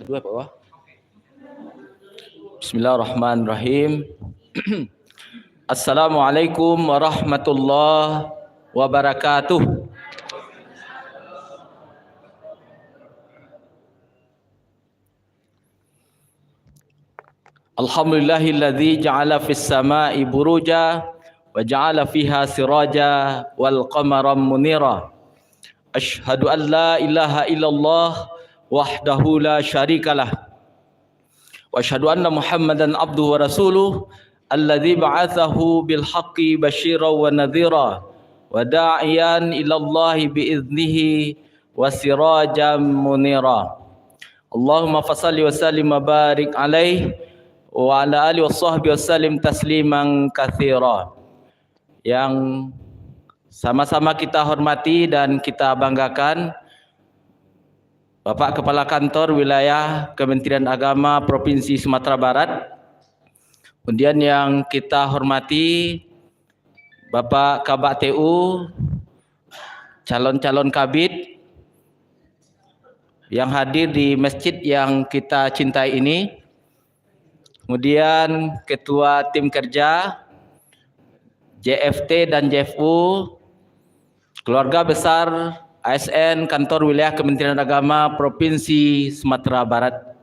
Kedua Pak Wah. Bismillahirrahmanirrahim. Assalamualaikum warahmatullahi wabarakatuh. Alhamdulillahilladzi ja'ala fis sama'i buruja wa ja'ala fiha siraja wal qamara munira. Asyhadu an la ilaha illallah wahdahu la syarikalah. Wa asyhadu anna Muhammadan abduhu wa rasuluh alladzi ba'atsahu bil haqqi basyiran wa nadhira wa da'iyan ila Allah bi idnihi wa sirajan munira. Allahumma fashalli wa sallim wa barik alaihi wa ala alihi washabbihi wasallim tasliman katsira. Yang sama-sama kita hormati dan kita banggakan Bapak Kepala Kantor Wilayah Kementerian Agama Provinsi Sumatera Barat. Kemudian yang kita hormati Bapak Kabak TU, calon-calon kabid yang hadir di masjid yang kita cintai ini. Kemudian Ketua Tim Kerja JFT dan JFU, keluarga besar ASN Kantor Wilayah Kementerian Agama Provinsi Sumatera Barat.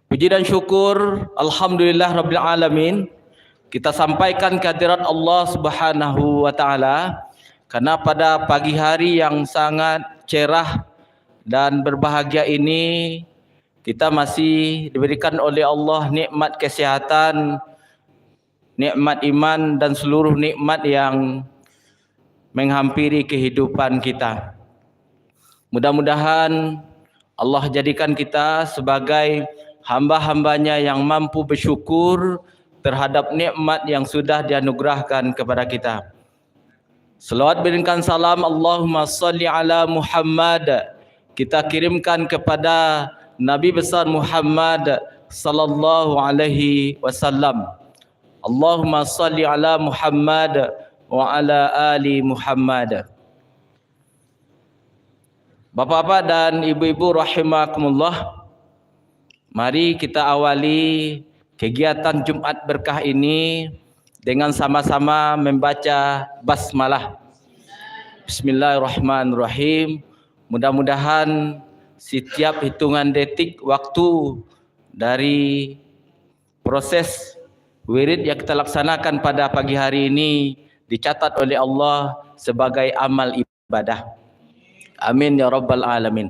Puji dan syukur alhamdulillah rabbil alamin kita sampaikan kehadirat Allah Subhanahu wa taala karena pada pagi hari yang sangat cerah dan berbahagia ini kita masih diberikan oleh Allah nikmat kesehatan, nikmat iman dan seluruh nikmat yang menghampiri kehidupan kita. Mudah-mudahan Allah jadikan kita sebagai hamba-hambanya yang mampu bersyukur terhadap nikmat yang sudah dianugerahkan kepada kita. Selawat berikan salam Allahumma salli ala Muhammad kita kirimkan kepada Nabi besar Muhammad sallallahu alaihi wasallam. Allahumma salli ala Muhammad wa ala ali Muhammad. Bapak-bapak dan ibu-ibu rahimakumullah, mari kita awali kegiatan Jumat berkah ini dengan sama-sama membaca basmalah. Bismillahirrahmanirrahim. Mudah-mudahan setiap hitungan detik waktu dari proses wirid yang kita laksanakan pada pagi hari ini dicatat oleh Allah sebagai amal ibadah. Amin ya rabbal alamin.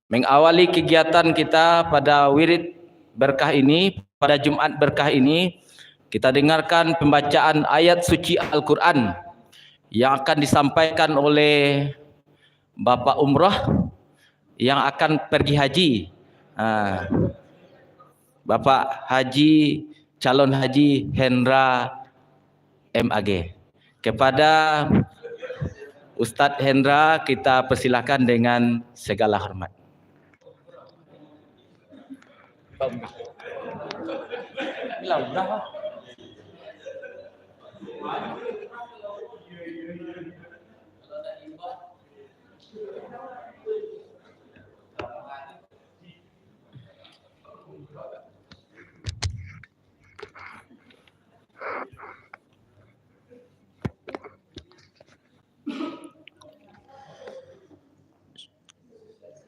Mengawali kegiatan kita pada wirid berkah ini, pada Jumat berkah ini, kita dengarkan pembacaan ayat suci Al-Quran yang akan disampaikan oleh Bapak Umrah yang akan pergi haji. Bapak Haji, calon haji Hendra MAG. Kepada Ustadz Hendra kita persilakan dengan segala hormat.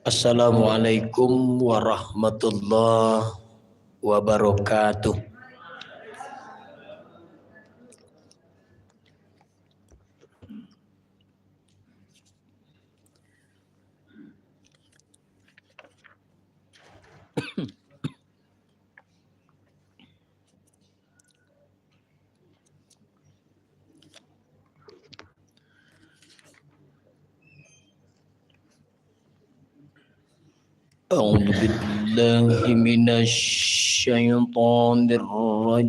Assalamualaikum warahmatullahi wabarakatuh. أعوذ بالله من الشيطان الرجيم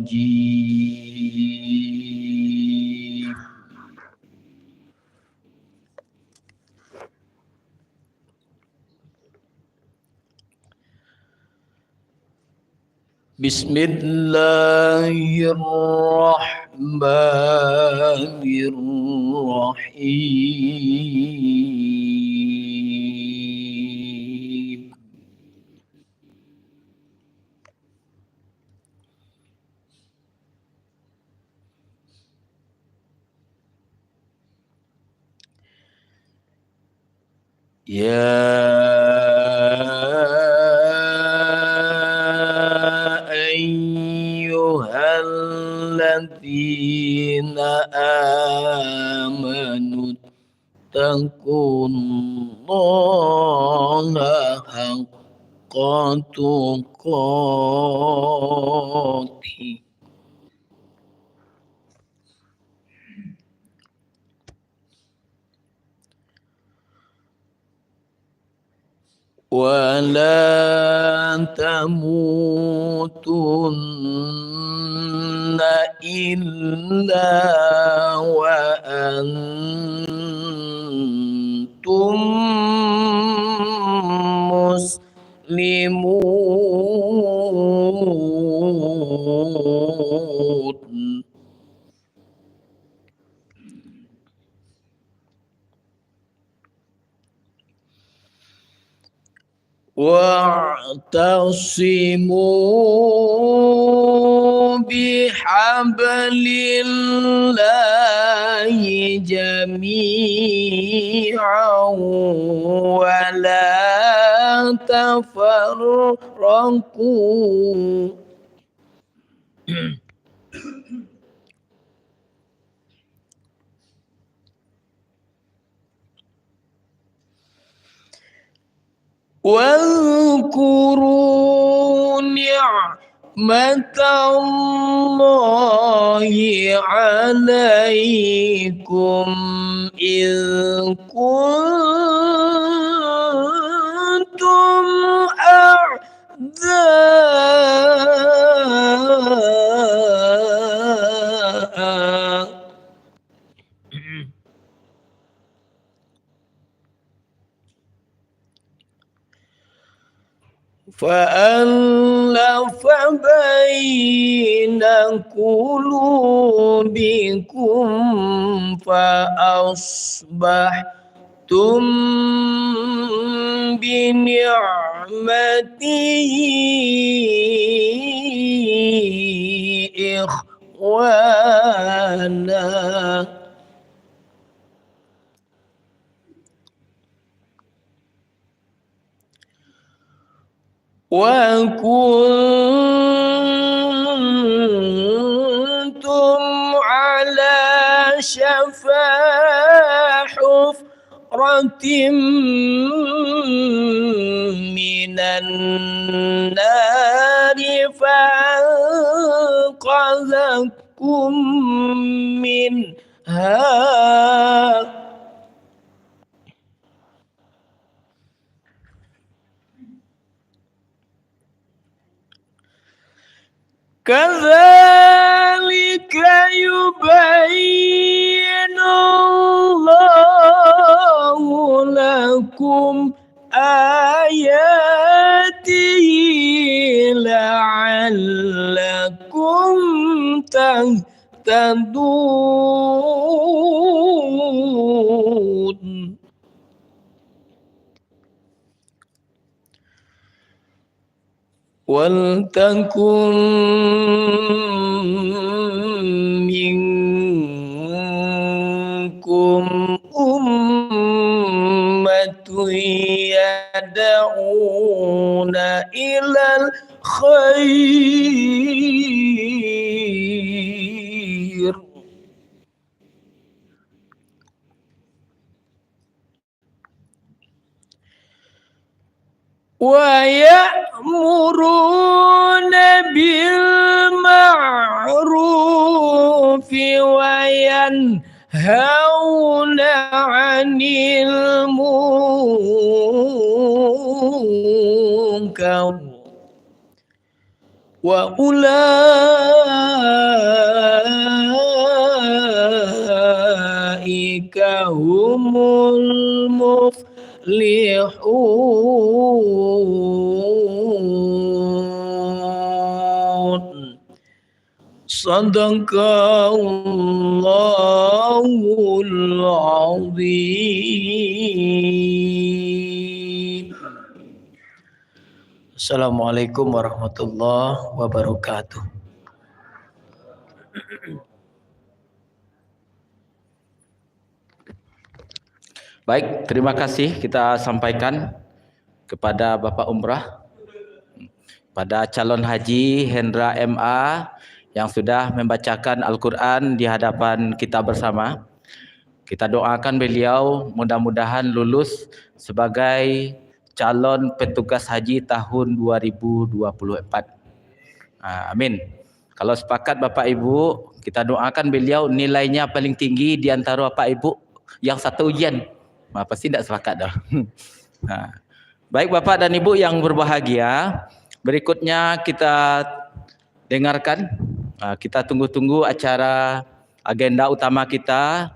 بسم الله الرحمن الرحيم ayyuhalladzina amanu taqullaha haqqa tuqatih wa la tamutunna illa wa antum muslimun. واعتصموا بحبل الله جميعا ولا تفرقوا. واذكروا نعمة الله عليكم إذ كنتم أعداء فألف بين قلوبكم فأصبحتم بنعمته إخوانا وكنتم على شفا حفرة من النار فأنقذكم منها كذلك يبين الله لكم آياته لعلكم تهتدون. ولتكن منكم أمة يدعون إلى الخير ويأمرون بالمعروف وينهون عن المنكر وأولئك هم المفلحون. Sadaqallahul azim. Assalamualaikum warahmatullahi wabarakatuh. Baik, terima kasih kita sampaikan kepada Bapak Umrah, pada calon haji Hendra MA yang sudah membacakan Al-Quran di hadapan kita bersama. Kita doakan beliau mudah-mudahan lulus sebagai calon petugas haji tahun 2024. Amin. Kalau sepakat Bapak Ibu, kita doakan beliau nilainya paling tinggi di antara Bapak Ibu yang satu ujian. Pasti tidak sepakat dah. Baik Bapak dan Ibu yang berbahagia, berikutnya kita dengarkan, kita tunggu-tunggu acara agenda utama kita,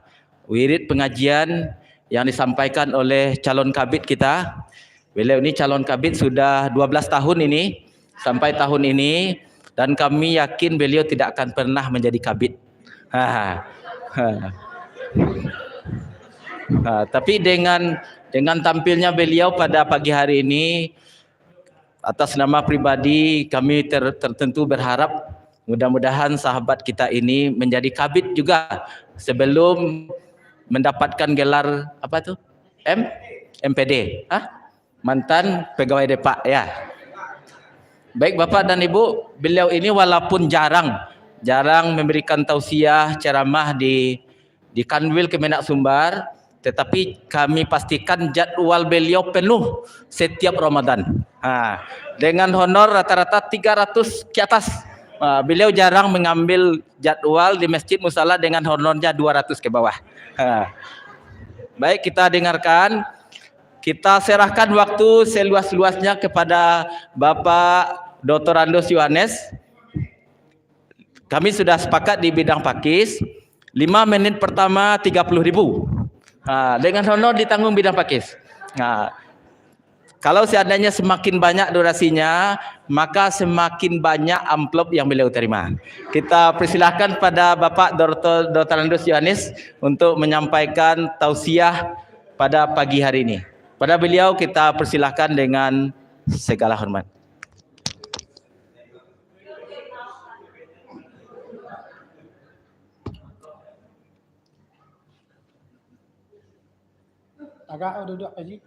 wirid pengajian yang disampaikan oleh calon kabid kita. Beliau ini calon kabid sudah 12 tahun ini, sampai tahun ini, dan kami yakin beliau tidak akan pernah menjadi kabid. Tapi dengan tampilnya beliau pada pagi hari ini, atas nama pribadi kami tertentu berharap mudah-mudahan sahabat kita ini menjadi kabid juga sebelum mendapatkan gelar apa tuh? MPD. Mantan pegawai Depak ya. Baik Bapak dan Ibu, beliau ini walaupun jarang memberikan tausiah ceramah di Kanwil Kemenak Sumbar, tetapi kami pastikan jadwal beliau penuh setiap Ramadan. Dengan honor rata-rata 300 ke atas. Beliau jarang mengambil jadwal di Masjid Musala dengan honornya 200 ke bawah. Baik, kita dengarkan. Kita serahkan waktu seluas-luasnya kepada Bapak Dr. Andos Yohanes. Kami sudah sepakat di bidang pakis. 5 menit pertama 30.000. Dengan honor ditanggung bidang pakis. Kalau seandainya semakin banyak durasinya, maka semakin banyak amplop yang beliau terima. Kita persilahkan pada Bapak Dr. Andos Yohanes untuk menyampaikan tausiah pada pagi hari ini. Pada beliau kita persilahkan dengan segala hormat. Agak duduk Haji.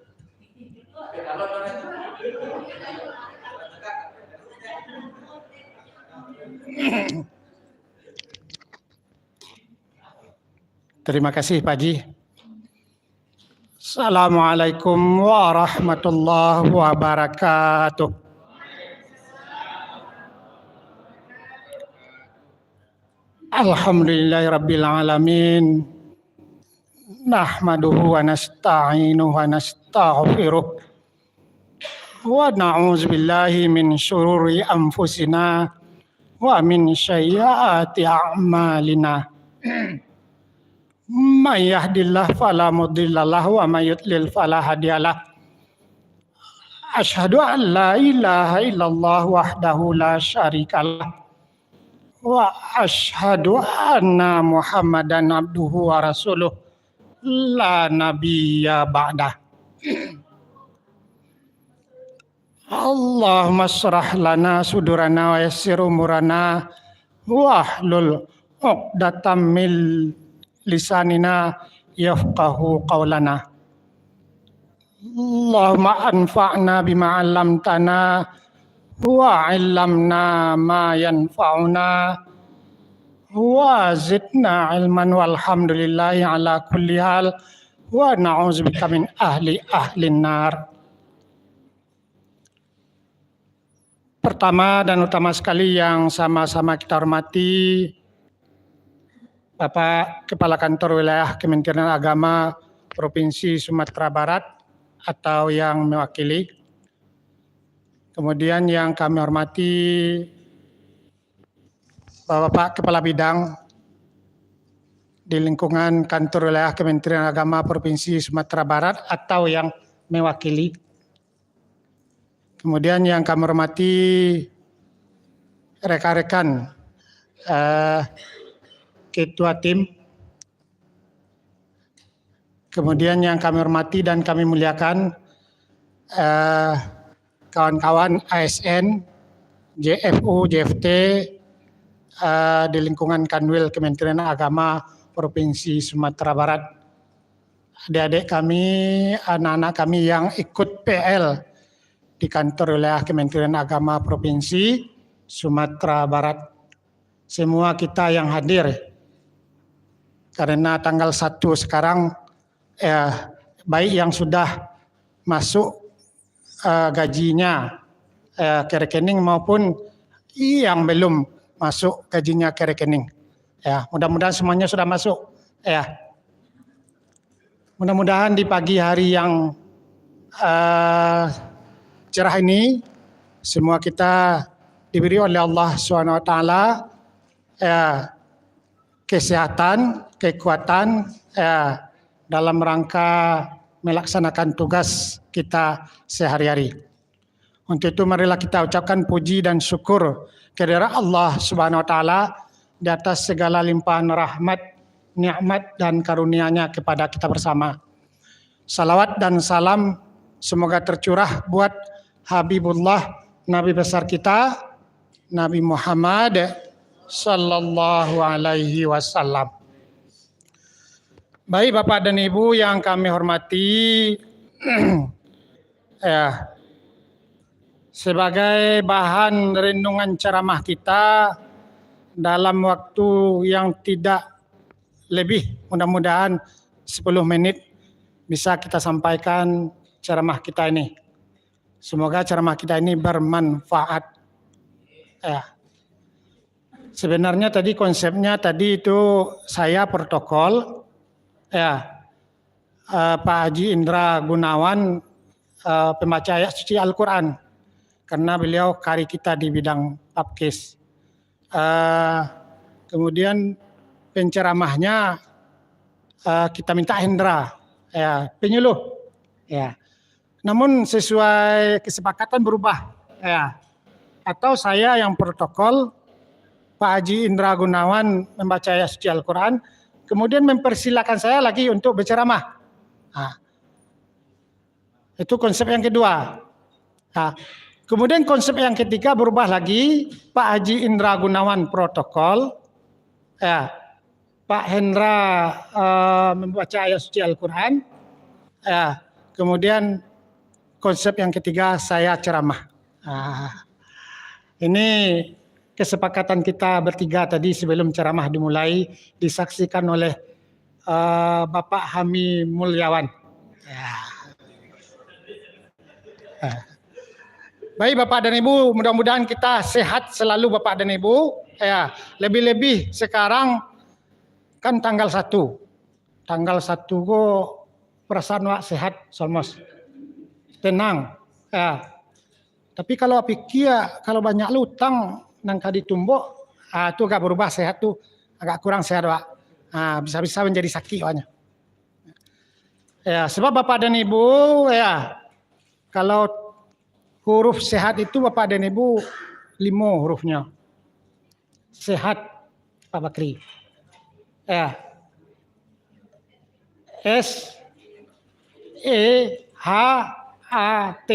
Terima kasih Pak Haji. Assalamualaikum warahmatullahi wabarakatuh. Alhamdulillahirabbil alamin. Nahmaduhu wa nasta'inuhu wa nastaghfiruh. Wa na'udzu billahi min syururi anfusina wa min sayyiati a'malina. May yahdihillahu fala mudhillalah wa may yudlil fala hadiyalah. Asyhadu an la ilaha illallah wahdahu la syarikalah wa asyhadu anna Muhammadan abduhu wa rasuluh la nabiyya ba'dah. Allahumma shrah lana sudurana wa yassir umurana wahlul 'uqdatam min lisanina yafqahu qawlana. Allahumma anfa'na bima 'allamtana wa 'allamna ma yanfa'una wa zidna ilman walhamdulillahi ala kulli hal wa na'udzubika min ahlin nar. Pertama dan utama sekali yang sama-sama kita hormati Bapak Kepala Kantor Wilayah Kementerian Agama Provinsi Sumatera Barat atau yang mewakili. Kemudian yang kami hormati Bapak Kepala Bidang di lingkungan Kantor Wilayah Kementerian Agama Provinsi Sumatera Barat atau yang mewakili. Kemudian yang kami hormati rekan-rekan ketua tim. Kemudian yang kami hormati dan kami muliakan kawan-kawan ASN, JFU, JFT di lingkungan Kanwil Kementerian Agama Provinsi Sumatera Barat. adik-adik kami, anak-anak kami yang ikut PL di kantor wilayah Kementerian Agama Provinsi Sumatera Barat. Semua kita yang hadir, karena tanggal 1 sekarang baik yang sudah masuk gajinya ke rekening maupun yang belum masuk gajinya ke rekening. Ya, mudah-mudahan semuanya sudah masuk. Ya, mudah-mudahan di pagi hari yang cerah ini semua kita diberi oleh Allah SWT kesehatan, kekuatan dalam rangka melaksanakan tugas kita sehari-hari. Untuk itu marilah kita ucapkan puji dan syukur kehadirat Allah Subhanahu wa taala di atas segala limpahan rahmat, nikmat dan karunia-Nya kepada kita bersama. Salawat dan salam semoga tercurah buat Habibullah, Nabi besar kita, Nabi Muhammad sallallahu alaihi wasallam. Baik Bapak dan Ibu yang kami hormati, sebagai bahan renungan ceramah kita dalam waktu yang tidak lebih, mudah-mudahan 10 menit bisa kita sampaikan ceramah kita ini. Semoga ceramah kita ini bermanfaat. Sebenarnya tadi konsepnya tadi itu saya protokol, Pak Haji Indra Gunawan, pembaca ayat suci Al-Quran. Karena beliau kari kita di bidang Papkes. Kemudian penceramahnya kita minta Hendra, penyuluh. Namun sesuai kesepakatan berubah. Atau saya yang protokol, Pak Haji Indra Gunawan membaca ayat suci Al-Quran, kemudian mempersilakan saya lagi untuk berceramah. Itu konsep yang kedua. Kemudian konsep yang ketiga berubah lagi, Pak Haji Indra Gunawan protokol, Pak Hendra membaca ayat suci Al-Quran, kemudian konsep yang ketiga saya ceramah. Ini kesepakatan kita bertiga tadi sebelum ceramah dimulai, disaksikan oleh Bapak Hami Mulyawan. Baik Bapak dan Ibu, mudah-mudahan kita sehat selalu Bapak dan Ibu. Lebih-lebih sekarang kan tanggal 1. Tanggal 1 kok perasaan wak sehat solmos. Tenang. Tapi kalau pikir kalau banyak lutang nang kadi tumbuk, itu agak berubah sehat tuh agak kurang sehat wak. Bisa-bisa menjadi sakit waknya. Sebab Bapak dan Ibu kalau huruf sehat itu Bapak dan Ibu 5 hurufnya. Sehat Pak Bakri. S E H A T.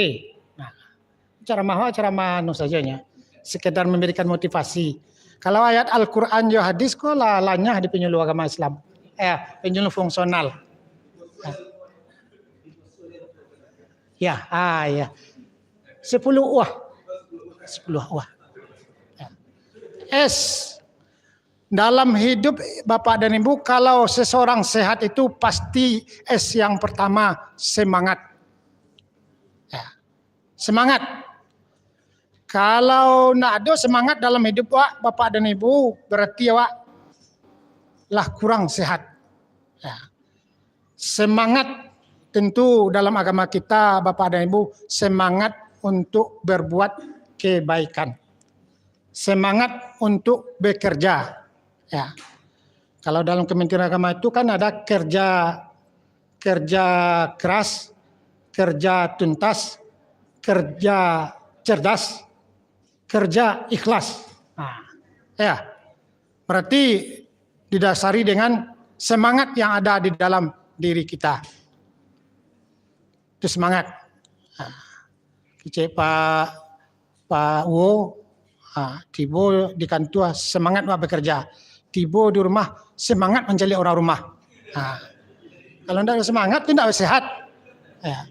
Nah, ceramah sajanya. Sekedar memberikan motivasi. Kalau ayat Al-Quran ya hadis kok lanyah di penyuluh agama Islam. Penyuluh fungsional. Ya. 10 uah. S. Dalam hidup Bapak dan Ibu, kalau seseorang sehat itu pasti S yang pertama semangat. Semangat. Kalau nak ada semangat dalam hidup Bapak dan Ibu, berarti lah kurang sehat. Semangat tentu dalam agama kita Bapak dan Ibu, semangat untuk berbuat kebaikan. Semangat untuk bekerja. Kalau dalam Kementerian Agama itu kan ada kerja keras, kerja tuntas, kerja cerdas, kerja ikhlas. Berarti didasari dengan semangat yang ada di dalam diri kita. Itu semangat. Kicik Pak Wo, tibo di kantor semangat bekerja. Tibo di rumah semangat menjadi orang rumah. Kalau tidak ada semangat, tidak sehat. Ya.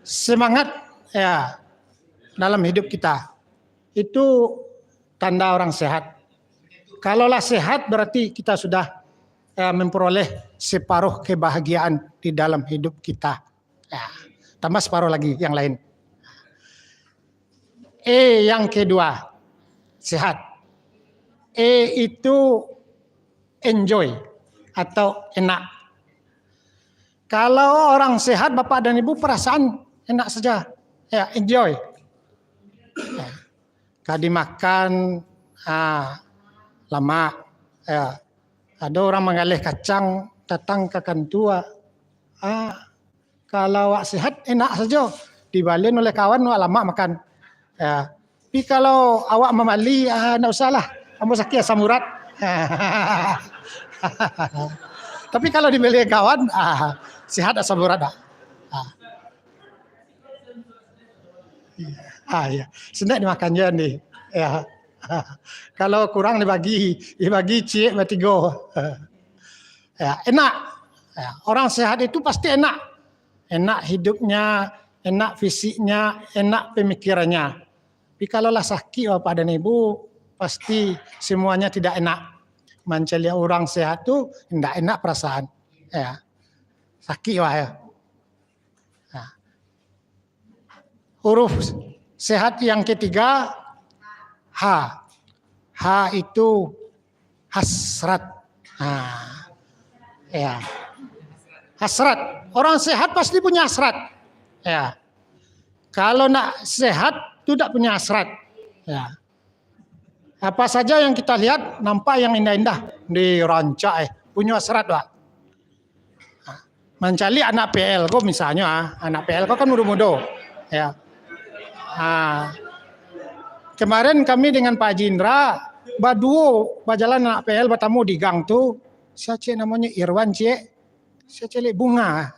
Semangat ya dalam hidup kita itu tanda orang sehat. Kalaulah sehat berarti kita sudah memperoleh separuh kebahagiaan di dalam hidup kita. Ya. Tambah separuh lagi yang lain. Yang kedua, sehat. Itu enjoy atau enak. Kalau orang sehat, Bapak dan Ibu, perasaan enak saja. Ya, enjoy. Ya. Kadi makan lama. Ya. Ada orang mengalih kacang datang ke kantua. Kalau awak sehat enak saja. Dibalin oleh kawan awak lama makan. Ya. Tapi kalau awak memali, tidak usahlah. Kamu sakit asam urat. Tapi kalau dibeli kawan, sehat asam urat. Ya. Senang dimakannya nih. Ya. Kalau kurang dibagi cik bertiga. Ya, enak. Ya. Orang sehat itu pasti enak. Enak hidupnya, enak fisiknya, enak pemikirannya. Tapi kalaulah sakit Bapak dan Ibu, pasti semuanya tidak enak. Mencari orang sehat tu tidak enak perasaan. Ya. Sakit wah ya. Nah. Huruf sehat yang ketiga, H. H itu hasrat. Ya. Hasrat. Orang sehat pasti punya hasrat. Ya. Kalau nak sehat tidak punya hasrat. Ya. Apa saja yang kita lihat nampak yang indah-indah di rancak punya hasrat Pak. Mencari anak PL kok misalnya, anak PL kok kan muda-muda. Ya. Kemarin kami dengan Pak Jindra baduo berjalan anak PL bertemu di gang tu. Siapa namanya Irwan cik. Siapa bunga.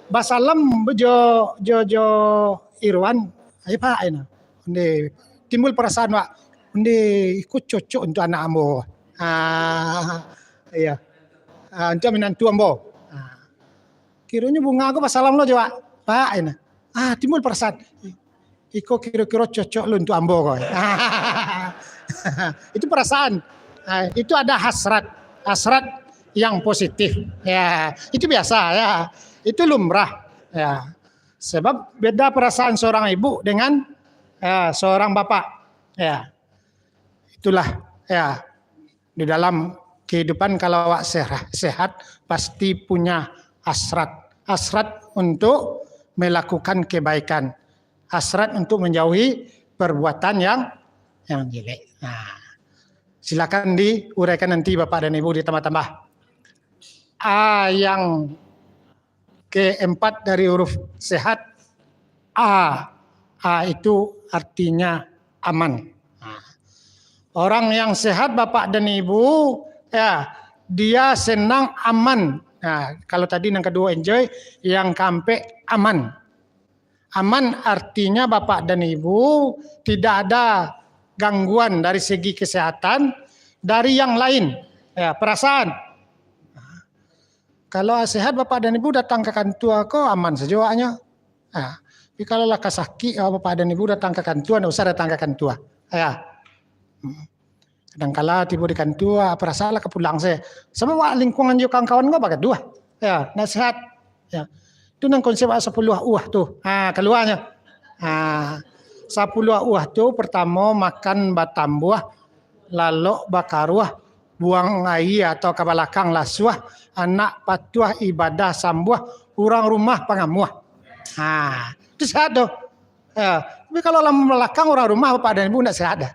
Basalam bejo Irwan. Ayo Pak ini. Timbul perasaan Pak. Ikut cocok untuk anak ambo. Iya. Untuk menantu ambo. Kiranya bunga aku basalam lo Pak. Pak ini. Timbul perasaan. Iko kira-kira cocok lo untuk ambo kok. Itu perasaan. Itu ada hasrat yang positif. Ya, itu biasa ya. Itu lumrah. Ya. Sebab beda perasaan seorang ibu dengan seorang bapak. Ya. Itulah ya. Di dalam kehidupan kalau awak sehat pasti punya hasrat untuk melakukan kebaikan. Hasrat untuk menjauhi perbuatan yang jelek. Nah, silakan diuraikan nanti Bapak dan Ibu ditambah-tambah. Yang keempat dari huruf sehat, A itu artinya aman. Orang yang sehat Bapak dan Ibu, ya dia senang aman. Nah, kalau tadi yang kedua enjoy, yang keempat aman. Aman artinya Bapak dan Ibu tidak ada gangguan dari segi kesehatan dari yang lain. Ya, perasaan. Kalau sehat Bapak dan Ibu datang ke kantor kok aman sejuanya. Tapi kalau laka sakit Bapak dan Ibu datang ke kantor, tidak usah datang ke kantor. Ya. Kadang-kala tiba di kantor, apa salah ke pulang saya. Sama lingkungan juga kawan-kawan gue bagai dua. Ya, nasihat. Ya. Itu nang konsep 10 tuh. Keluarnya. 10 tu pertama makan batang buah, lalu bakaruah, buang air atau ke belakang lasuah, anak patuah ibadah sambuah, orang rumah pangamuah. Itu sehat tuh. Ya. Tapi kalau lama belakang orang rumah Bapak dan Ibu tidak sehat dah.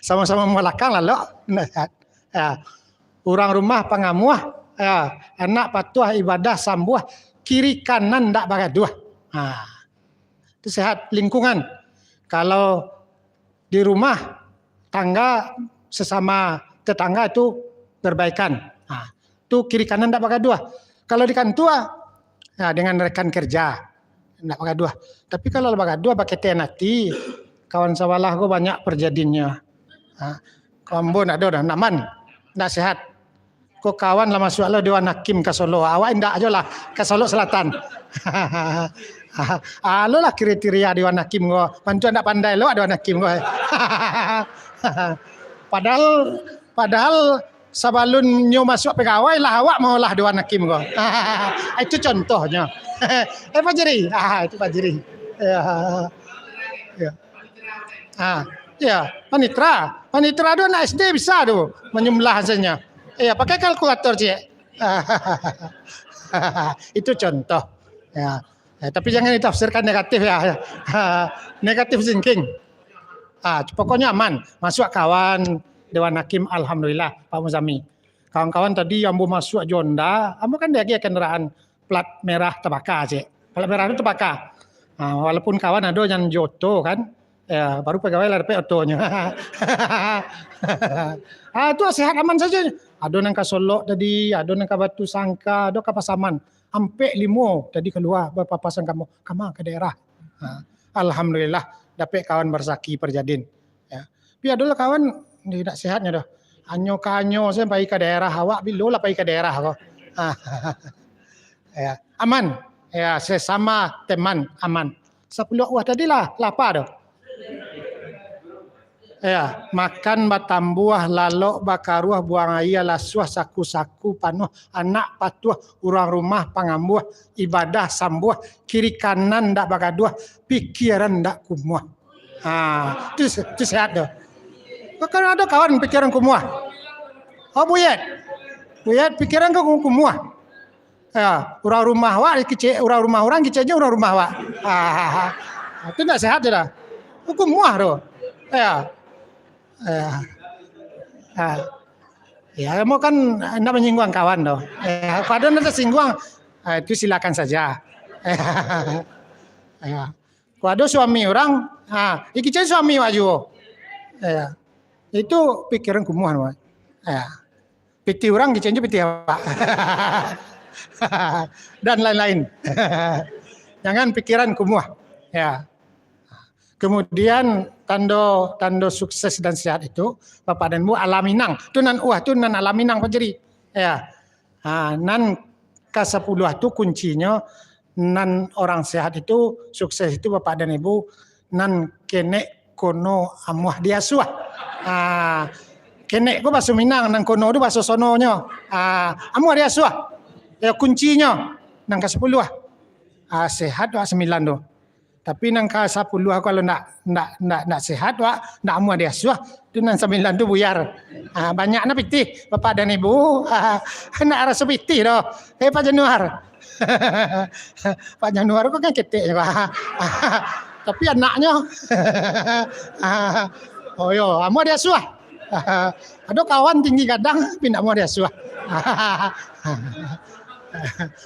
Sama-sama belakang lalu tidak sehat. Ya. Orang rumah pangamuah, ya. Anak patuah ibadah sambuah, kiri kanan tidak bagai dua. Itu sehat. Lingkungan. Kalau di rumah tangga sesama tetangga itu berbaikan. Itu kiri kanan tidak pakai dua. Kalau di kantor ya dengan rekan kerja tidak pakai dua. Tapi kalau pakai dua pakai tenati, kawan sawalah gue banyak perjadinya. Kambo tidak ada, naman, tidak sehat. Ko kawan lah masuk lah Dewan Hakim ke Solo. Awak indak aja lah ke Solo Selatan. Lo lah kriteria Dewan Hakim ko. Pancu ndak pandai lo Dewan Hakim ko. Padahal sebelum nyo masuk pegawai lah awak mau lah Dewan Hakim ko. Itu contohnya. Pak Jiri. Itu Pak Jiri. Ya, panitra tu anak SD bisa tu menyembelih hasilnya. Ya, pakai kalkulator cik. Itu contoh. Ya. Tapi jangan ditafsirkan negatif ya. Negatif thinking. Pokoknya aman. Masuk kawan Dewan Hakim, alhamdulillah Pak Muzami. Kawan-kawan tadi yang mau masuk Jonda, kamu kan dia kendaraan plat merah terbakar cik. Plat merah itu terbakar. Walaupun kawan ada yang joto kan, ya baru pegawai lah dapat otonya. Itu sehat aman saja. Ada nang ka Solo tadi, ada nang ka Batu Sangka, ada ka Pasaman. Ampe 5 tadi keluar berpapasan kamu ke daerah. Alhamdulillah dapat kawan bersaki perjadin. Ya. Tapi adalah kawan tidak sehatnya dah. Anyo saya pergi ke daerah awak bila lah pergi ke daerah kau. Ya, aman. Ya, sesama teman aman. 10 wah tadilah lapar dah. Ya, makan batambuah lalok bakaruah buang air lasuah saku-saku panuh anak patuah urang rumah pangambuah ibadah sambuah kiri kanan ndak bagaduah pikiran ndak kumuah. Itu sehat dah. Kan ada kawan pikiran kumuah. Buyat pikiran kau kumuah. Ya, urang rumah wak kecil urang rumah orang kecilnya urang rumah wak. Itu ndak sehat dah. Kumuah tu. Ya. Ya, mau kan nak menyinggung kawan doh. Kalau ada singgung, itu silakan saja. Kalau ada suami orang, iki cari suami waju. Itu pikiran kumuhan, piti orang kicenju piti awak. Dan lain-lain. Jangan pikiran kumuh. Ya. Kemudian tanda sukses dan sehat itu Bapak dan Bu alaminang. Tu nan alaminang Pak Jeri. Ya. Nan ke-10 itu kuncinya nan orang sehat itu sukses itu Bapak dan Ibu nan kenek kono amuah diasuah. Kenek ko bahasa Minang nan kono itu bahasa sononya. Amuah diasuah. Ya kuncinya nang ke-10. Sehat 9 tu. Tapi nang ka 10 kalau nak sehat wak nak amuah dia suah tu nang 9 tu buyar. Banyak nak pitih Bapak dan Ibu. Nak rasa pitih doh. Pak Januar. Pak Januar kok kan ketik Pak. Tapi anaknya amuah dia suah. Ada kawan tinggi kadang pindah amuah dia suah.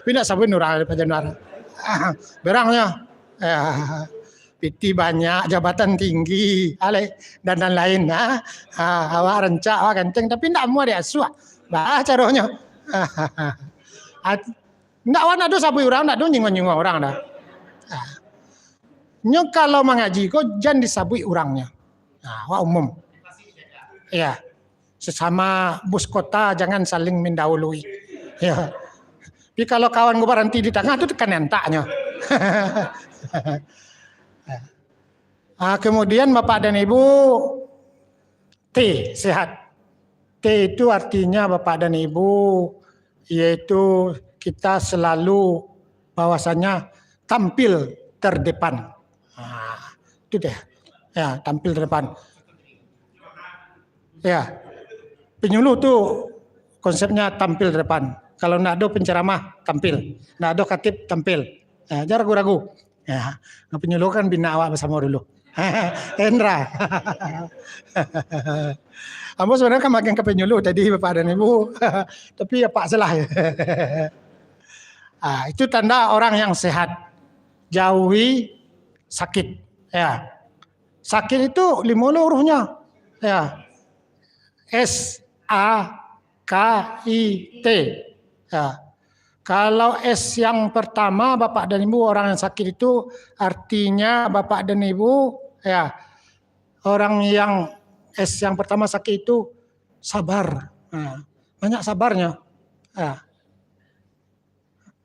Pindah sabun nurah Pak Januar. Berangnya piti banyak, jabatan tinggi, dan lain-lain. Awak rencak, awak ganteng, tapi tidak mau dia asuh. Bah caranya. Tidak awak nak do sabui orang, nak do nyinggung orang dah. Nyo kalau mengaji, kau jangan disabui orangnya. Awak umum. Ya, sesama bus kota jangan saling mendahului. Ya. Tapi kalau kawan gue berhenti di tengah itu tekan entaknya. Kemudian Bapak dan Ibu T sehat. T itu artinya Bapak dan Ibu yaitu kita selalu bahwasanya tampil terdepan. Itu deh. Ya, tampil terdepan. Ya. Penyuluh tuh konsepnya tampil terdepan. Kalau nak ada penceramah tampil, nak ada khatib tampil. Jangan ragu-ragu. Ya, penyuluh kan bina awak bersama dulu. Hendra. Ambo sebenarnya kan makin ke penyuluh tadi Bapak dan Ibu. Tapi ya Pak salah. Itu tanda orang yang sehat. Jauhi sakit. Ya. Sakit itu 5 hurufnya. Ya. S-A-K-I-T. Ya. Kalau S yang pertama Bapak dan Ibu orang yang sakit itu artinya Bapak dan Ibu ya orang yang S yang pertama sakit itu sabar. banyak sabarnya.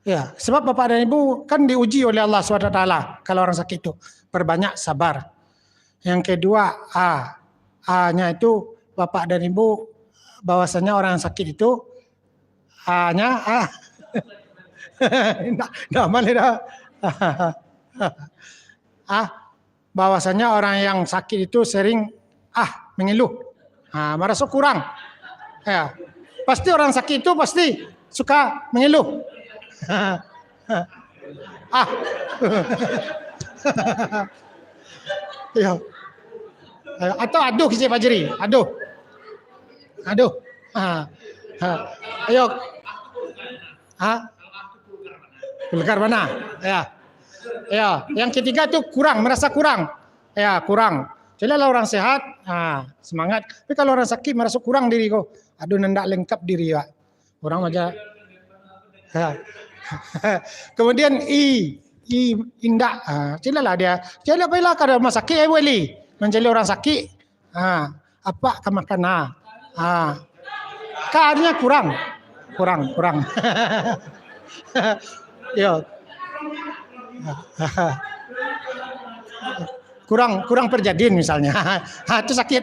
Ya, sebab Bapak dan Ibu kan diuji oleh Allah SWT kalau orang sakit itu perbanyak sabar. Yang kedua A-nya itu Bapak dan Ibu bahwasanya orang sakit itu A-nya enggak malah dah. Bahwasanya orang yang sakit itu sering mengeluh. Merasa kurang. Ya. Pasti orang sakit itu pasti suka mengeluh. Ya. Atau aduh Cik Fajri, aduh. Ayo. Vulgar mana? Ya. Yang ketiga itu kurang, merasa kurang. Ya, kurang. Jadi kalau orang sehat, semangat. Tapi kalau orang sakit merasa kurang diri kok. Aduh, nendak lengkap diri ya. Orang aja. Kemudian indak. Cilalah dia. Jadi baiklah kalau rumah sakit boleh mencari orang sakit. Apa ke makan? K-nya kurang. Ya. Kurang perjadian misalnya. Itu sakit.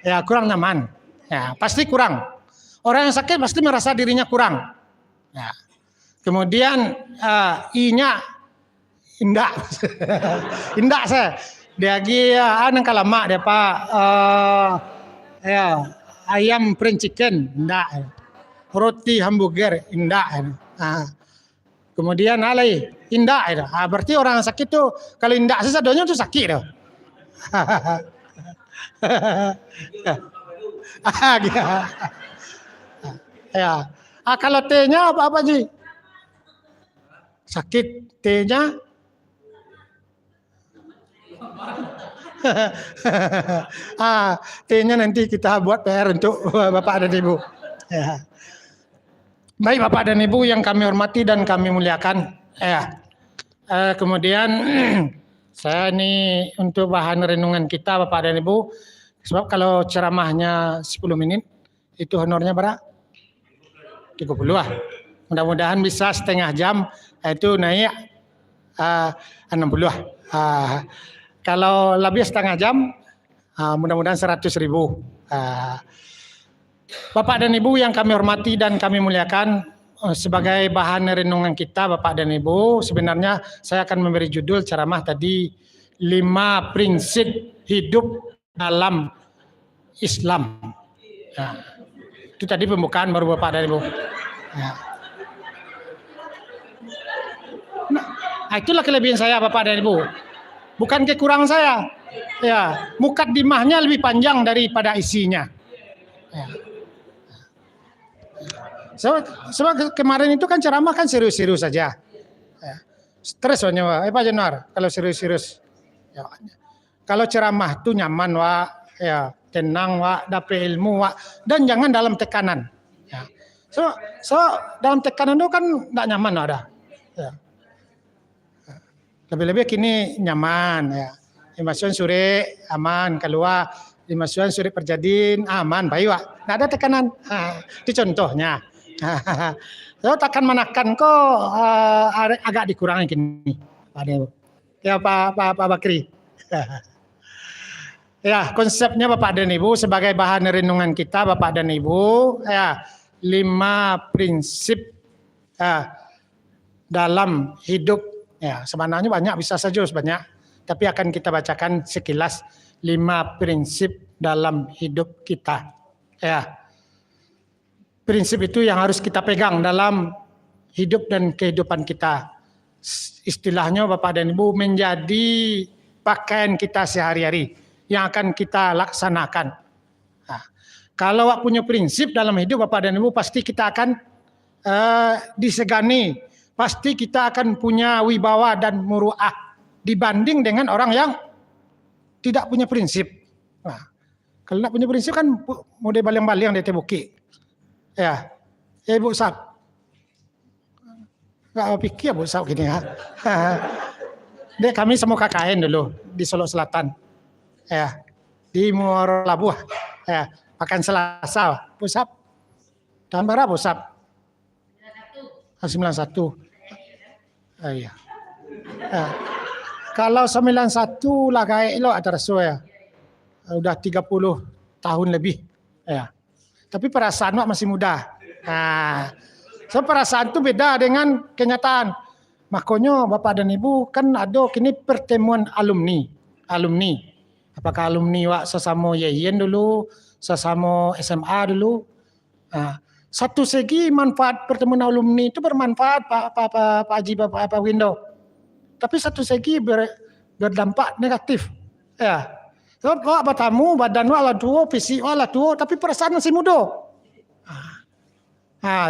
Ya, kurang nyaman. Ya, pasti kurang. Orang yang sakit pasti merasa dirinya kurang. Ya. Kemudian I-nya indak. Indak saya. Dia lagi nangka lama dia Pak. Ayam fried chicken indak. Roti hamburger indak. Kemudian alai indak. Berarti orang sakit tu kalau indak sesadanya tu sakit tu. Ya. Kalau T-nya apa Ji? Sakit T-nya? T-nya nanti kita buat PR untuk Bapak dan Ibu. Ya. Baik Bapak dan Ibu yang kami hormati dan kami muliakan. Kemudian saya ini untuk bahan renungan kita Bapak dan Ibu. Sebab kalau ceramahnya 10 menit itu honornya berapa? 30 lah. Mudah-mudahan bisa setengah jam itu naik 60 lah. Kalau lebih setengah jam mudah-mudahan 100.000. Bapak dan Ibu yang kami hormati dan kami muliakan, sebagai bahan renungan kita Bapak dan Ibu, sebenarnya saya akan memberi judul ceramah tadi 5 prinsip hidup dalam Islam. Itu tadi pembukaan baru Bapak dan Ibu. Itulah kelebihan saya Bapak dan Ibu. Bukan kekurangan saya. Ya, mukaddimahnya lebih panjang daripada isinya. Sebab kemarin itu kan ceramah kan serius-serius saja. Stres soalnya Pak Januar kalau serius-serius. Ya. Kalau ceramah itu nyaman tenang dapat ilmu dan jangan dalam tekanan. Ya. So dalam tekanan itu kan tidak nyaman ada. Ya. Lebih-lebih kini nyaman ya. Dimasukan sore aman, keluar dimasukan sore perjadin aman, baik Wak. Tidak ada tekanan. Itu contohnya. So takkan menekan kok agak dikurangi kini. Ya Pak Bakri. Ya, konsepnya Bapak dan Ibu sebagai bahan renungan kita Bapak dan Ibu, 5 prinsip dalam hidup. Ya, sebenarnya banyak bisa saja banyak, tapi akan kita bacakan sekilas 5 prinsip dalam hidup kita. Ya. Prinsip itu yang harus kita pegang dalam hidup dan kehidupan kita. Istilahnya Bapak dan Ibu menjadi pakaian kita sehari-hari yang akan kita laksanakan. Kalau punya prinsip dalam hidup Bapak dan Ibu pasti kita akan disegani, pasti kita akan punya wibawa dan muruah dibanding dengan orang yang tidak punya prinsip. Kalau tidak punya prinsip kan model baling-baling di tebuki. Ya, Ibu Sab. Enggak pikir Bu Sab gini ya. Dek kami semua KKN dulu di Solo Selatan. Ya, di Muara Labuh. Ya, Makan Selasa, push up. Tahun berapa push up? 91. Iya. Kalau 91 lah kayak lo ada rasul ya. Udah 30 tahun lebih. Ya. Tapi perasaan Wak masih muda. Nah, so perasaan itu beda dengan kenyataan. Makanya Bapak dan Ibu kan ada kini pertemuan alumni. Apakah alumni Wak sesama YIN dulu, sesama SMA dulu. Nah, satu segi manfaat pertemuan alumni itu bermanfaat Pak Haji, Pak Windo. Tapi satu segi berdampak negatif. Ya. So, Wak bertamu, badan Wak lah tua, fisik Wak lah tua, tapi perasaan masih muda.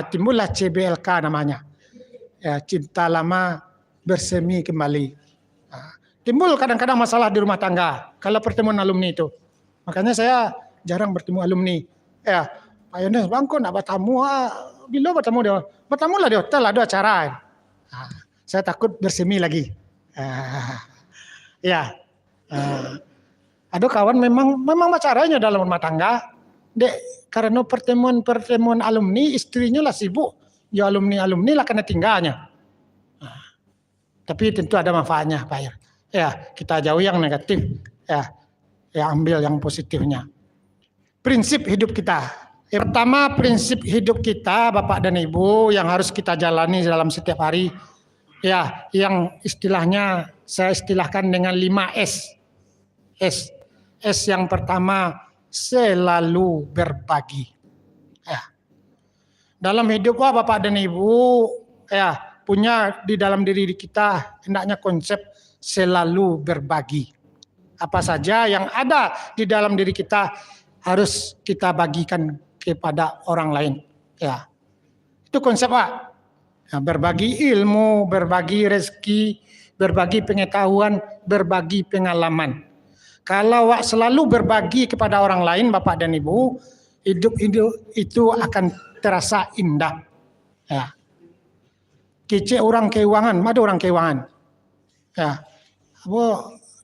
Timbullah CBLK namanya. Ya, cinta lama bersemi kembali. Timbul kadang-kadang masalah di rumah tangga kalau pertemuan alumni itu. Makanya saya jarang bertemu alumni. Ya, Pak Yones, bang kok nak bertamu? Bila bertemu dia? Bertamu lah di hotel, ada acara. Saya takut bersemi lagi. Ya. Ada kawan memang acaranya dalam rumah tangga. Karena pertemuan alumni, istrinya lah sibuk. Ya alumni lah kena tinggalnya. Tapi tentu ada manfaatnya, Pak Ir. Ya, kita jauh yang negatif. Ya, ambil yang positifnya. Prinsip hidup kita. Yang pertama, prinsip hidup kita, Bapak dan Ibu, yang harus kita jalani dalam setiap hari. Ya, yang istilahnya saya istilahkan dengan 5S. S yang pertama, selalu berbagi. Ya. Dalam hidup Bapak dan Ibu, ya punya di dalam diri kita hendaknya konsep selalu berbagi. Apa saja yang ada di dalam diri kita harus kita bagikan kepada orang lain. Ya, itu konsep Pak. Ya, berbagi ilmu, berbagi rezeki, berbagi pengetahuan, berbagi pengalaman. Kalau selalu berbagi kepada orang lain, Bapak dan Ibu, hidup itu akan terasa indah. Ya. Kece orang keuangan, ada orang keuangan. Ya, apa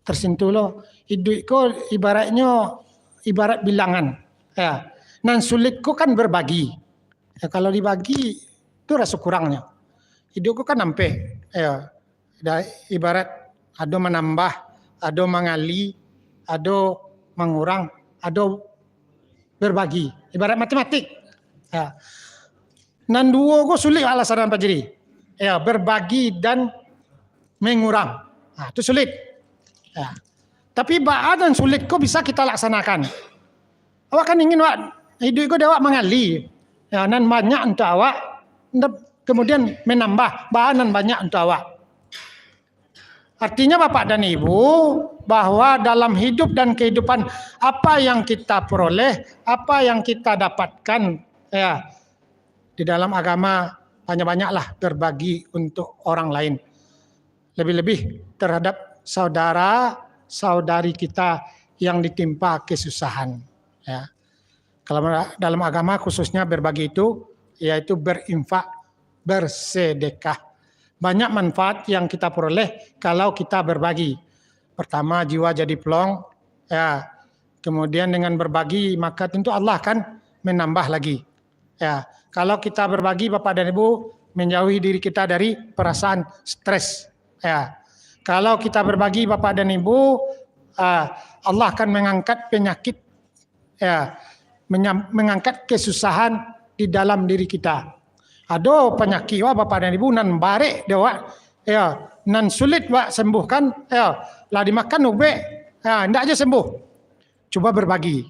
tersentuh lo. Hidupku ibarat bilangan. Ya, nan sulitku kan berbagi. Ya, kalau dibagi itu rasa kurangnya. Hidupku kan nampe. Ya, ibarat ada menambah, ada mengali, ada mengurang, ada berbagi. Ibarat matematik. Ya. Nan dua kok sulit alasan Pak Jiri. Ya, berbagi dan mengurang. Nah, itu sulit. Ya. Tapi dan sulit kok bisa kita laksanakan. Awak kan ingin hidup kau awak mengali. Ya, nan banyak untuk awak, kemudian menambah bahan banyak untuk awak. Artinya Bapak dan Ibu bahwa dalam hidup dan kehidupan apa yang kita peroleh, apa yang kita dapatkan ya di dalam agama banyak-banyaklah berbagi untuk orang lain. Lebih-lebih terhadap saudara-saudari kita yang ditimpa kesusahan ya. Kalau dalam agama khususnya berbagi itu yaitu berinfak, bersedekah. Banyak manfaat yang kita peroleh kalau kita berbagi. Pertama, jiwa jadi plong. Ya. Kemudian dengan berbagi, maka tentu Allah kan menambah lagi. Ya. Kalau kita berbagi, Bapak dan Ibu, menjauhi diri kita dari perasaan stres. Ya. Kalau kita berbagi, Bapak dan Ibu, Allah akan mengangkat penyakit, ya, mengangkat kesusahan di dalam diri kita. Ada penyakit Bapak dan Ibu nan barek dia ya nan sulit sembuhkan ya lah dimakan ube ya ndak aja sembuh. Coba berbagi.